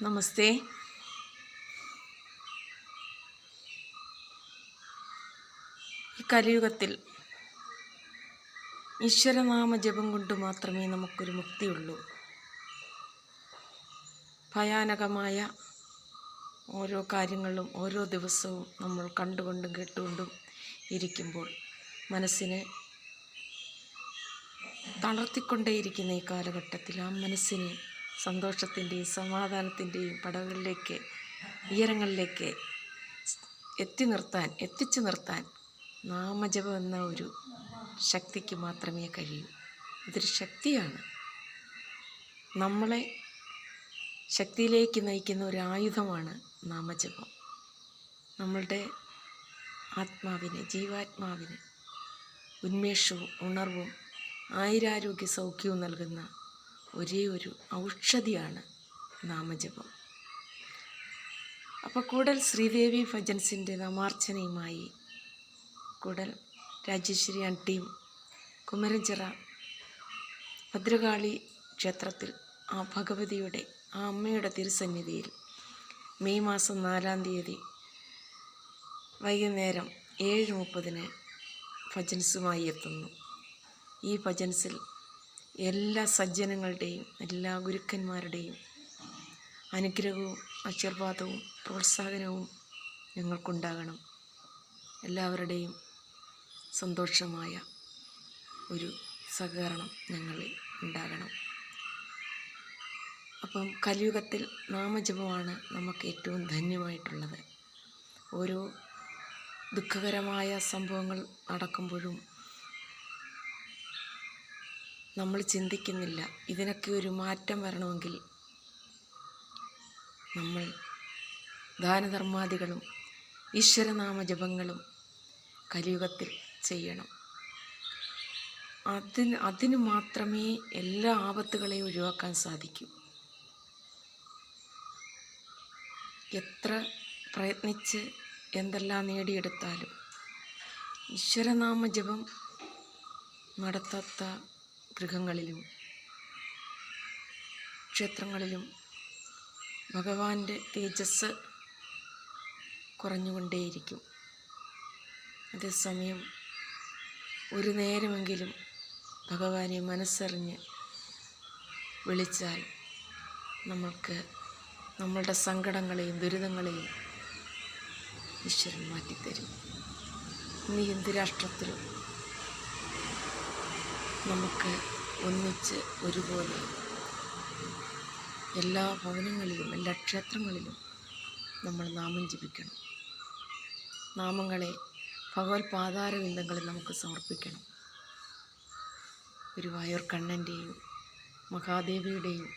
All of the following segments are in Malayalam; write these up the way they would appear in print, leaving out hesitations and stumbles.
നമസ്തേ. ഈ കലിയുഗത്തിൽ ഈശ്വരനാമ ജപം കൊണ്ട് മാത്രമേ നമുക്കൊരു മുക്തിയുള്ളൂ. ഭയാനകമായ ഓരോ കാര്യങ്ങളും ഓരോ ദിവസവും നമ്മൾ കണ്ടുകൊണ്ടും കേട്ടുകൊണ്ടും ഇരിക്കുമ്പോൾ മനസ്സിനെ തളർത്തിക്കൊണ്ടേയിരിക്കുന്ന ഈ കാലഘട്ടത്തിൽ ആ മനസ്സിനെ സന്തോഷത്തിൻ്റെയും സമാധാനത്തിൻ്റെയും പടവുകളിലേക്ക് ഉയരങ്ങളിലേക്ക് എത്തിച്ചു നിർത്താൻ നാമജപം എന്ന ഒരു ശക്തിക്ക് മാത്രമേ കഴിയൂ. ഇതൊരു ശക്തിയാണ്. നമ്മളെ ശക്തിയിലേക്ക് നയിക്കുന്ന ഒരു ആയുധമാണ് നാമജപം. നമ്മളുടെ ആത്മാവിന്, ജീവാത്മാവിന് ഉന്മേഷവും ഉണർവും ആയുരാരോഗ്യ സൗഖ്യവും നൽകുന്ന ഒരേ ഒരു ഔഷധിയാണ് നാമജപം. അപ്പോൾ കൂടൽ ശ്രീദേവി ഭജൻസിൻ്റെ നാമാർച്ചനയുമായി കൂടൽ രാജേശ്വരി ആൻറ്റിയും കുമരഞ്ചിറ ഭദ്രകാളി ക്ഷേത്രത്തിൽ ആ ഭഗവതിയുടെ ആ അമ്മയുടെ തിരുസന്നിധിയിൽ മെയ് മാസം 4-ാം തീയതി വൈകുന്നേരം 7:30 ഭജൻസുമായി എത്തുന്നു. ഈ ഭജൻസിൽ എല്ലാ സജ്ജനങ്ങളുടെയും എല്ലാ ഗുരുക്കന്മാരുടെയും അനുഗ്രഹവും ആശീർവാദവും പ്രോത്സാഹനവും ഞങ്ങൾക്കുണ്ടാകണം. എല്ലാവരുടെയും സന്തോഷമായ ഒരു സഹകരണം ഞങ്ങളിൽ ഉണ്ടാകണം. അപ്പം കലിയുഗത്തിൽ നാമജപമാണ് നമുക്ക് ഏറ്റവും ധന്യമായിട്ടുള്ളത്. ഓരോ ദുഃഖകരമായ സംഭവങ്ങൾ നടക്കുമ്പോഴും നമ്മൾ ചിന്തിക്കുന്നില്ല, ഇതിനൊക്കെ ഒരു മാറ്റം വരണമെങ്കിൽ നമ്മൾ ദാനധർമാദികളും ഈശ്വരനാമജപങ്ങളും കലിയുഗത്തിൽ ചെയ്യണം. അതിന് മാത്രമേ എല്ലാ ആപത്തുകളെയും ഒഴിവാക്കാൻ സാധിക്കൂ. എത്ര പ്രയത്നിച്ച് എന്തെല്ലാം നേടിയെടുത്താലും ഈശ്വരനാമജപം നടത്താത്ത ഗൃഹങ്ങളിലും ക്ഷേത്രങ്ങളിലും ഭഗവാന്റെ തേജസ് കുറഞ്ഞുകൊണ്ടേയിരിക്കും. അതേസമയം ഒരു നേരമെങ്കിലും ഭഗവാനെ മനസ്സറിഞ്ഞ് വിളിച്ചാൽ നമ്മൾക്ക് നമ്മളുടെ സങ്കടങ്ങളെയും ദുരിതങ്ങളെയും ഈശ്വരൻ മാറ്റിത്തരും. ഇന്ന് ഹിന്ദു രാഷ്ട്രത്തിലും നമുക്ക് ഒന്നിച്ച് ഒരുപോലെ എല്ലാ ഭവനങ്ങളിലും എല്ലാ ക്ഷേത്രങ്ങളിലും നമ്മൾ നാമം ജപിക്കണം. നാമങ്ങളെ ഭഗവത് പാതാരവിന്ദങ്ങളിൽ നമുക്ക് സമർപ്പിക്കണം. ഗുരുവായൂർ കണ്ണൻ്റെയും മഹാദേവിയുടെയും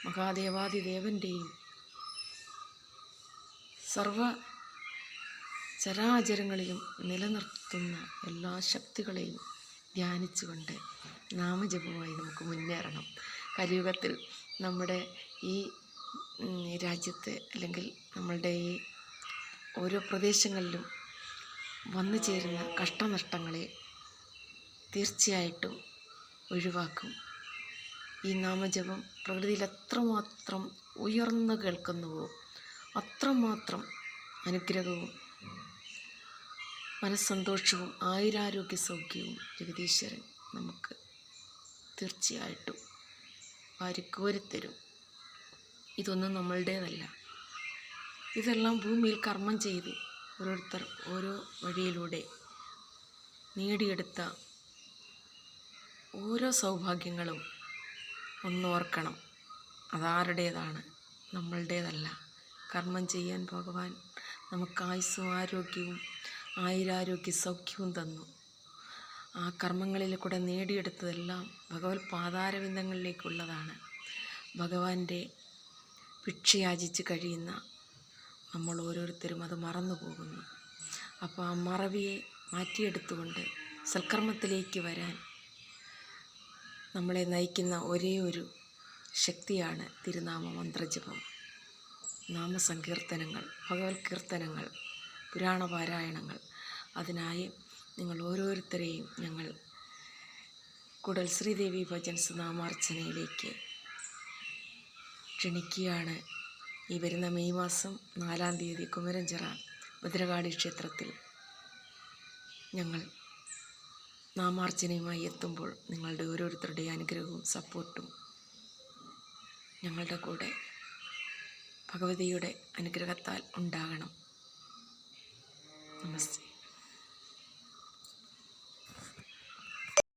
മഹാദേവാദിദേവൻ്റെയും സർവ ചരാചരങ്ങളിലും നിലനിർത്തുന്ന എല്ലാ ശക്തികളെയും ധ്യാനിച്ചുകൊണ്ട് നാമജപമായി നമുക്ക് മുന്നേറണം. കലിയുഗത്തിൽ നമ്മുടെ ഈ രാജ്യത്ത് അല്ലെങ്കിൽ നമ്മളുടെ ഈ ഓരോ പ്രദേശങ്ങളിലും വന്നു ചേരുന്ന കഷ്ടനഷ്ടങ്ങളെ തീർച്ചയായിട്ടും ഒഴിവാക്കും. ഈ നാമജപം പ്രകൃതിയിൽ എത്രമാത്രം ഉയർന്നു കേൾക്കുന്നുവോ അത്രമാത്രം അനുഗ്രഹവും മനസ്സന്തോഷവും ആയുരാരോഗ്യ സൗഖ്യവും ജഗദീശ്വരൻ നമുക്ക് തീർച്ചയായിട്ടും വാരിക്കോരിത്തരും. ഇതൊന്നും നമ്മളുടേതല്ല. ഇതെല്ലാം ഭൂമിയിൽ കർമ്മം ചെയ്ത് ഓരോരുത്തർ ഓരോ വഴിയിലൂടെ നേടിയെടുത്ത ഓരോ സൗഭാഗ്യങ്ങളും ഒന്നോർക്കണം. അതാരുടേതാണ്, നമ്മളുടേതല്ല. കർമ്മം ചെയ്യാൻ ഭഗവാൻ നമുക്ക് ആയുസ്സും ആരോഗ്യവും ആയുരാരോഗ്യ സൗഖ്യവും തന്നു. ആ കർമ്മങ്ങളിൽ കൂടെ നേടിയെടുത്തതെല്ലാം ഭഗവത് പാതാരവിന്ദങ്ങളിലേക്കുള്ളതാണ്. ഭഗവാന്റെ ഭിക്ഷയാചിച്ച് കഴിയുന്ന നമ്മൾ ഓരോരുത്തരും അത് മറന്നു പോകുന്നു. അപ്പോൾ ആ മറവിയെ മാറ്റിയെടുത്തുകൊണ്ട് സൽക്കർമ്മത്തിലേക്ക് വരാൻ നമ്മളെ നയിക്കുന്ന ഒരേ ഒരു ശക്തിയാണ് തിരുനാമ മന്ത്രജപം, നാമസങ്കീർത്തനങ്ങൾ, ഭഗവത് കീർത്തനങ്ങൾ, പുരാണപാരായണങ്ങൾ. അതിനായി നിങ്ങൾ ഓരോരുത്തരെയും ഞങ്ങൾ കൂടൽ ശ്രീദേവി ഭജൻസ് നാമാർച്ചനയിലേക്ക് ക്ഷണിക്കുകയാണ്. ഈ വരുന്ന മെയ് മാസം 4-ാം തീയതി കുമരഞ്ചിറ ഭദ്രകാളി ക്ഷേത്രത്തിൽ ഞങ്ങൾ നാമാർച്ചനയുമായി എത്തുമ്പോൾ നിങ്ങളുടെ ഓരോരുത്തരുടെയും അനുഗ്രഹവും സപ്പോർട്ടും ഞങ്ങളുടെ കൂടെ ഭഗവതിയുടെ അനുഗ്രഹത്താൽ ഉണ്ടാകണം. നമസ്തേ.